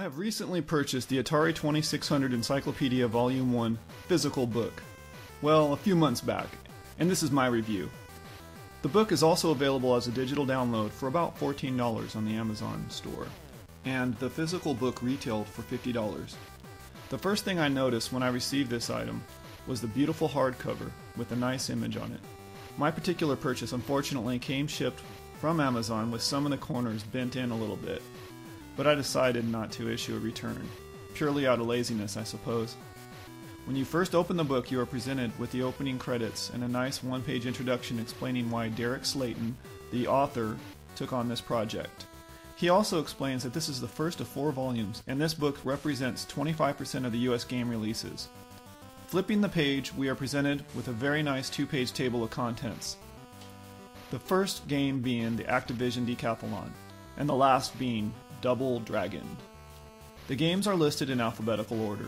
I have recently purchased the Atari 2600 Encyclopedia Volume 1 physical book. Well, a few months back, and this is my review. The book is also available as a digital download for about $14 on the Amazon store, and the physical book retailed for $50. The first thing I noticed when I received this item was the beautiful hardcover with a nice image on it. My particular purchase unfortunately came shipped from Amazon with some of the corners bent in a little bit, but I decided not to issue a return, purely out of laziness, I suppose. When you first open the book, you are presented with the opening credits and a nice one-page introduction explaining why Derek Slayton, the author, took on this project. He also explains that this is the first of 4 volumes, and this book represents 25% of the US game releases. Flipping the page, we are presented with a very nice 2-page table of contents. The first game being the Activision Decathlon, and the last being Double Dragon. The games are listed in alphabetical order.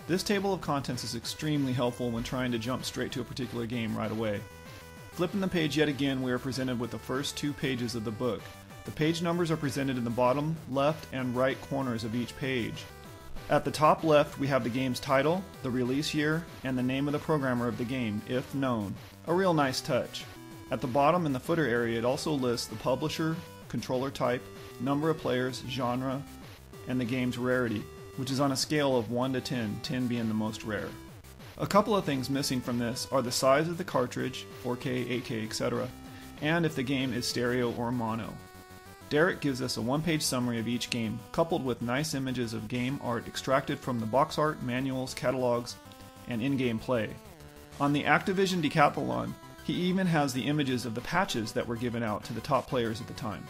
This table of contents is extremely helpful when trying to jump straight to a particular game right away. Flipping the page yet again, we are presented with the first 2 pages of the book. The page numbers are presented in the bottom, left, and right corners of each page. At the top left, we have the game's title, the release year, and the name of the programmer of the game, if known. A real nice touch. At the bottom in the footer area, it also lists the publisher, controller type, number of players, genre, and the game's rarity, which is on a scale of 1 to 10, 10 being the most rare. A couple of things missing from this are the size of the cartridge, 4K, 8K, etc., and if the game is stereo or mono. Derek gives us a one-page summary of each game, coupled with nice images of game art extracted from the box art, manuals, catalogs, and in-game play. On the Activision Decathlon, he even has the images of the patches that were given out to the top players at the time.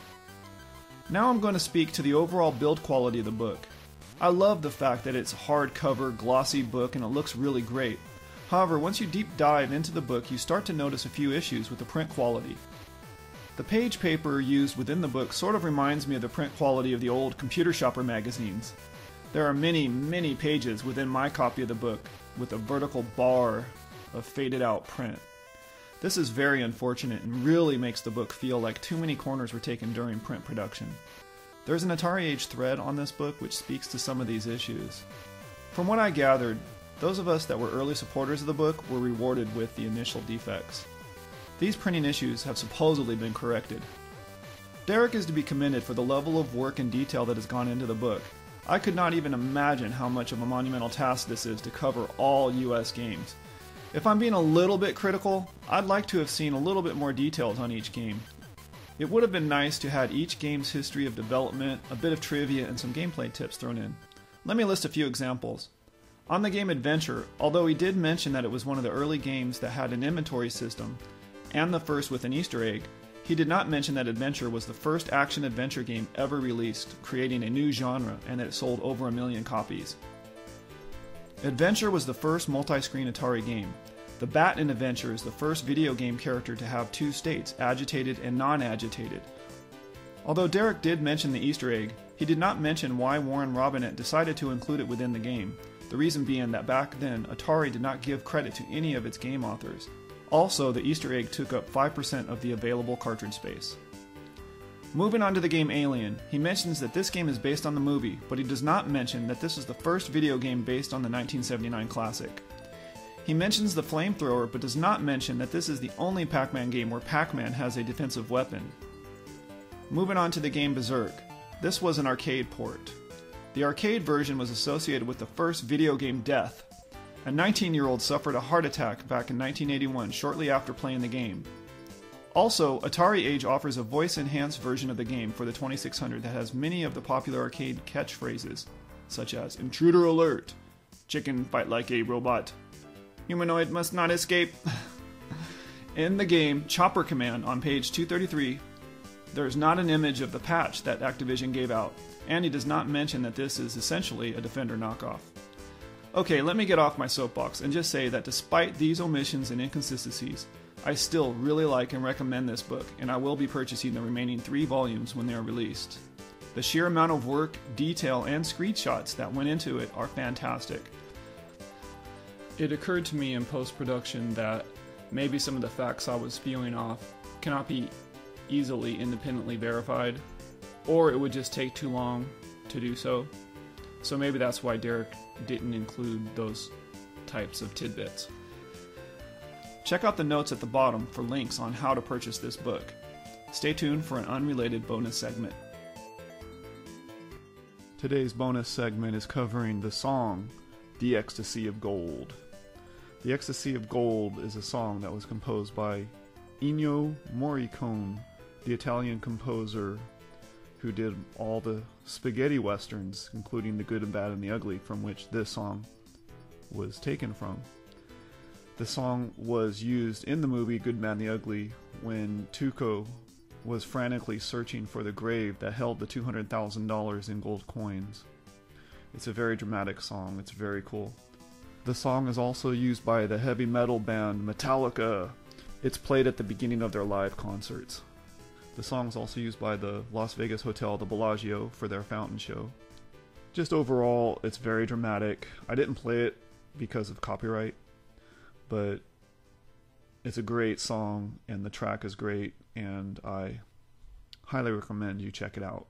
Now I'm going to speak to the overall build quality of the book. I love the fact that it's a hardcover, glossy book and it looks really great. However, once you deep dive into the book, you start to notice a few issues with the print quality. The page paper used within the book sort of reminds me of the print quality of the old Computer Shopper magazines. There are many pages within my copy of the book with a vertical bar of faded out print. This is very unfortunate and really makes the book feel like too many corners were taken during print production. There's an Atariage Thread on this book which speaks to some of these issues. From what I gathered, those of us that were early supporters of the book were rewarded with the initial defects. These printing issues have supposedly been corrected. Derek is to be commended for the level of work and detail that has gone into the book. I could not even imagine how much of a monumental task this is to cover all US games. If I'm being a little bit critical, I'd like to have seen a little bit more details on each game. It would have been nice to have each game's history of development, a bit of trivia, and some gameplay tips thrown in. Let me list a few examples. On the game Adventure, although he did mention that it was one of the early games that had an inventory system, and the first with an Easter egg, he did not mention that Adventure was the first action-adventure game ever released, creating a new genre, and that it sold over 1 million copies. Adventure was the first multi-screen Atari game. The bat in Adventure is the first video game character to have 2 states, agitated and non-agitated. Although Derek did mention the Easter egg, he did not mention why Warren Robinett decided to include it within the game, the reason being that back then Atari did not give credit to any of its game authors. Also, the Easter egg took up 5% of the available cartridge space. Moving on to the game Alien, he mentions that this game is based on the movie, but he does not mention that this is the first video game based on the 1979 classic. He mentions the flamethrower, but does not mention that this is the only Pac-Man game where Pac-Man has a defensive weapon. Moving on to the game Berserk. This was an arcade port. The arcade version was associated with the first video game death. A 19-year-old suffered a heart attack back in 1981 shortly after playing the game. Also, Atariage offers a voice-enhanced version of the game for the 2600 that has many of the popular arcade catchphrases, such as "Intruder alert," "Chicken fight like a robot," "Humanoid must not escape." In the game Chopper Command on page 233, there is not an image of the patch that Activision gave out, and he does not mention that this is essentially a Defender knockoff. Okay, let me get off my soapbox and just say that despite these omissions and inconsistencies, I still really like and recommend this book, and I will be purchasing the remaining 3 volumes when they are released. The sheer amount of work, detail, and screenshots that went into it are fantastic. It occurred to me in post-production that maybe some of the facts I was spewing off cannot be easily independently verified, or it would just take too long to do so. So maybe that's why Derek didn't include those types of tidbits. Check out the notes at the bottom for links on how to purchase this book. Stay tuned for an unrelated bonus segment. Today's bonus segment is covering the song, The Ecstasy of Gold. The Ecstasy of Gold is a song that was composed by Ennio Morricone, the Italian composer who did all the spaghetti westerns, including The Good and Bad and the Ugly, from which this song was taken from. The song was used in the movie Good, Bad, and the Ugly when Tuco was frantically searching for the grave that held the $200,000 in gold coins. It's a very dramatic song. It's very cool. The song is also used by the heavy metal band Metallica. It's played at the beginning of their live concerts. The song is also used by the Las Vegas Hotel, the Bellagio, for their fountain show. Just overall, it's very dramatic. I didn't play it because of copyright, but it's a great song and the track is great, and I highly recommend you check it out.